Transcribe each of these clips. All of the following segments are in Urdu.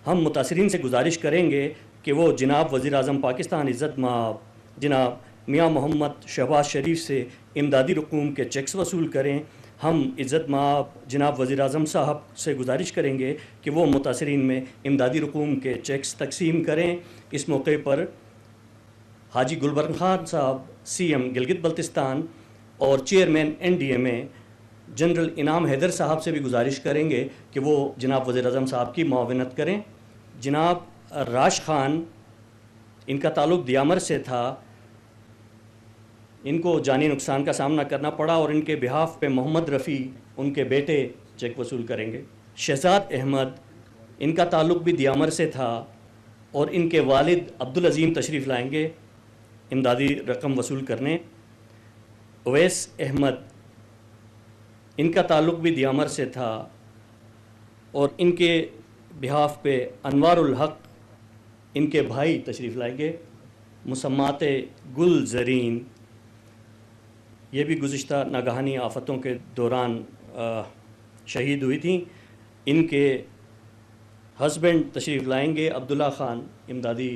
ہم متاثرین سے گزارش کریں گے کہ وہ جناب وزیر اعظم پاکستان عزت مآب جناب میاں محمد شہباز شریف سے امدادی رقوم کے چیکس وصول کریں۔ ہم عزت مآب جناب وزیر اعظم صاحب سے گزارش کریں گے کہ وہ متاثرین میں امدادی رقوم کے چیکس تقسیم کریں۔ اس موقع پر حاجی گلبرن خان صاحب سی ایم گلگت بلتستان اور chairman N D M A general Inam Haider صاحب سے بھی گزارش کریں گے کہ وہ جناب وزیر اعظم صاحب کی معاونت کریں۔ جناب راش خان، ان کا تعلق دیامر سے تھا، ان کو جانی نقصان کا سامنا کرنا پڑا اور ان کے بہاف پہ محمد رفیع ان کے بیٹے چیک وصول کریں گے۔ شہزاد احمد، ان کا تعلق بھی دیامر سے تھا اور ان کے والد عبدالعظیم تشریف لائیں گے امدادی رقم وصول کرنے۔ اویس احمد، ان کا تعلق بھی دیامر سے تھا اور ان کے بہاف پہ انوار الحق ان کے بھائی تشریف لائیں گے۔ مسمات گل زرین، یہ بھی گزشتہ ناگہانی آفتوں کے دوران شہید ہوئی تھیں، ان کے ہسبینڈ تشریف لائیں گے عبداللہ خان امدادی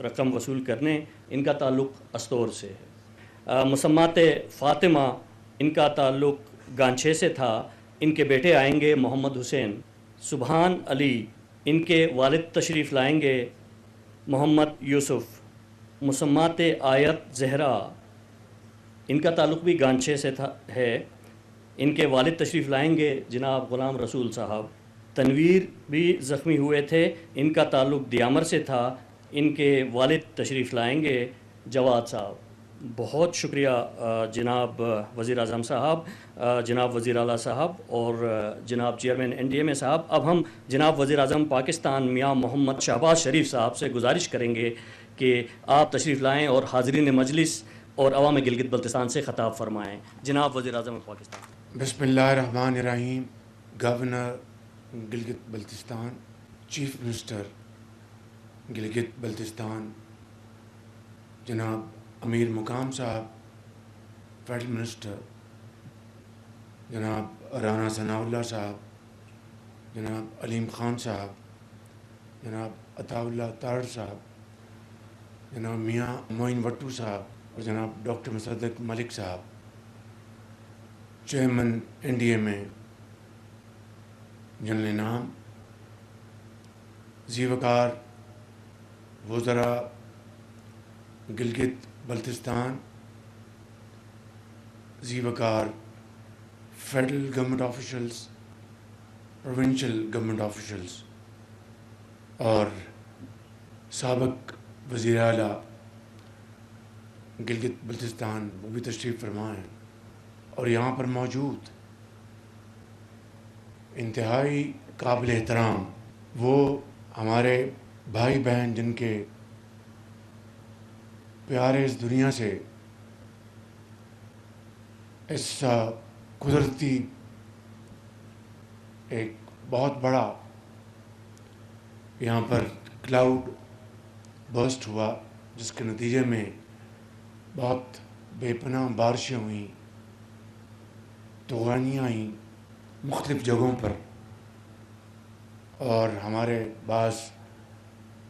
رقم وصول کرنے، ان کا تعلق استور سے ہے۔ مسمات فاطمہ، ان کا تعلق گانچھے سے تھا، ان کے بیٹے آئیں گے محمد حسین۔ سبحان علی، ان کے والد تشریف لائیں گے محمد یوسف۔ مسمات آیت زہرا، ان کا تعلق بھی گانچھے سے ہے، ان کے والد تشریف لائیں گے جناب غلام رسول صاحب۔ تنویر بھی زخمی ہوئے تھے، ان کا تعلق دیامر سے تھا، ان کے والد تشریف لائیں گے جواد صاحب۔ بہت شکریہ جناب وزیر اعظم صاحب، جناب وزیر اعلیٰ صاحب اور جناب چیئرمین این ڈی ایم اے صاحب۔ اب ہم جناب وزیر اعظم پاکستان میاں محمد شہباز شریف صاحب سے گزارش کریں گے کہ آپ تشریف لائیں اور حاضرین مجلس اور عوام گلگت بلتستان سے خطاب فرمائیں۔ جناب وزیر اعظم پاکستان۔ بسم اللہ الرحمن الرحیم۔ Governor Gilgit Baltistan, chief minister Gilgit Baltistan جناب امیر مقام صاحب، فیڈرل منسٹر جناب رانا ثناء اللہ صاحب، جناب علیم خان صاحب، جناب عطا اللہ طاہر صاحب، جناب میاں معین وٹو صاحب اور جناب ڈاکٹر مصدق ملک صاحب، chairman N D M A general Inam, ذی وقار وزراء گلگت بلتستان، ذی وقار federal government officials, provincial government officials اور سابق وزیر اعلیٰ گلگت بلتستان، وہ بھی تشریف فرما ہیں اور یہاں پر موجود انتہائی قابل احترام وہ ہمارے بھائی بہن جن کے پیارے اس دنیا سے اس قدرتی ایک بہت بڑا یہاں پر کلاؤڈ برسٹ ہوا، جس کے نتیجے میں بہت بے پناہ بارشیں ہوئیں، طوفانیاں آئیں مختلف جگہوں پر، اور ہمارے بعض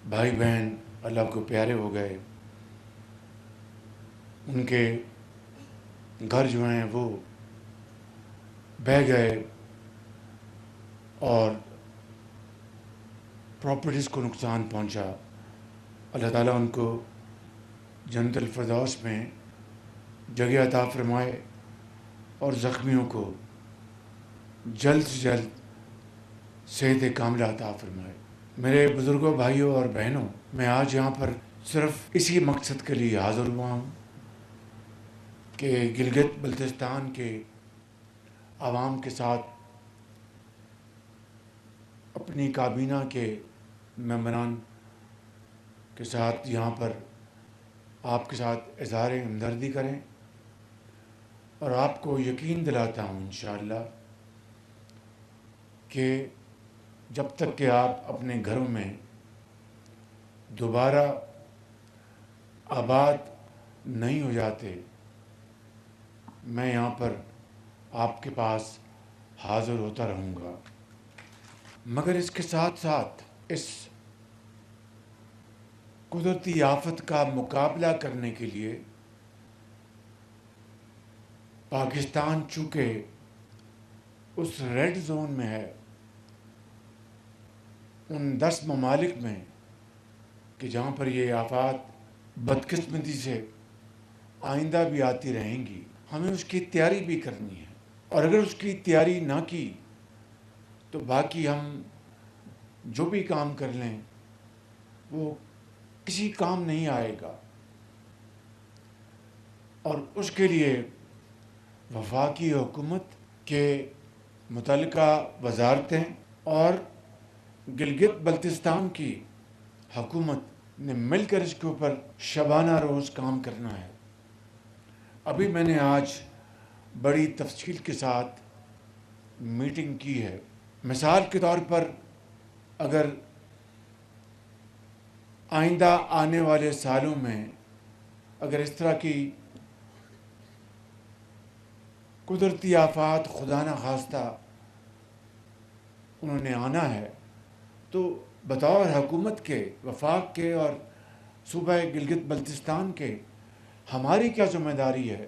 بھائی بہن اللہ کو پیارے ہو گئے، ان کے گھر جو ہیں وہ بہہ گئے اور پراپرٹیز کو نقصان پہنچا۔ اللہ تعالیٰ ان کو جنت الفردوس میں جگہ عطا فرمائے اور زخمیوں کو جلد سے جلد صحت کاملہ عطا فرمائے۔ میرے بزرگوں، بھائیوں اور بہنوں، میں آج یہاں پر صرف اسی مقصد کے لیے حاضر ہوا ہوں کہ گلگت بلتستان کے عوام کے ساتھ، اپنی کابینہ کے ممبران کے ساتھ یہاں پر آپ کے ساتھ اظہار ہمدردی کریں، اور آپ کو یقین دلاتا ہوں انشاءاللہ کہ جب تک کہ آپ اپنے گھروں میں دوبارہ آباد نہیں ہو جاتے، میں یہاں پر آپ کے پاس حاضر ہوتا رہوں گا۔ مگر اس کے ساتھ ساتھ اس قدرتی آفت کا مقابلہ کرنے کے لیے پاکستان چونکہ اس ریڈ زون میں ہے، ان 10 ممالک میں کہ جہاں پر یہ آفات بدقسمتی سے آئندہ بھی آتی رہیں گی، ہمیں اس کی تیاری بھی کرنی ہے، اور اگر اس کی تیاری نہ کی تو باقی ہم جو بھی کام کر لیں وہ کسی کام نہیں آئے گا۔ اور اس کے لیے وفاقی حکومت کے متعلقہ وزارتیں اور گلگت بلتستان کی حکومت نے مل کر اس کے اوپر شبانہ روز کام کرنا ہے۔ ابھی میں نے آج بڑی تفصیل کے ساتھ میٹنگ کی ہے۔ مثال کے طور پر اگر آئندہ آنے والے سالوں میں اگر اس طرح کی قدرتی آفات خدا نہ خواستہ انہوں نے آنا ہے، تو بطور حکومت کے، وفاق کے اور صوبہ گلگت بلتستان کے ہماری کیا ذمہ داری ہے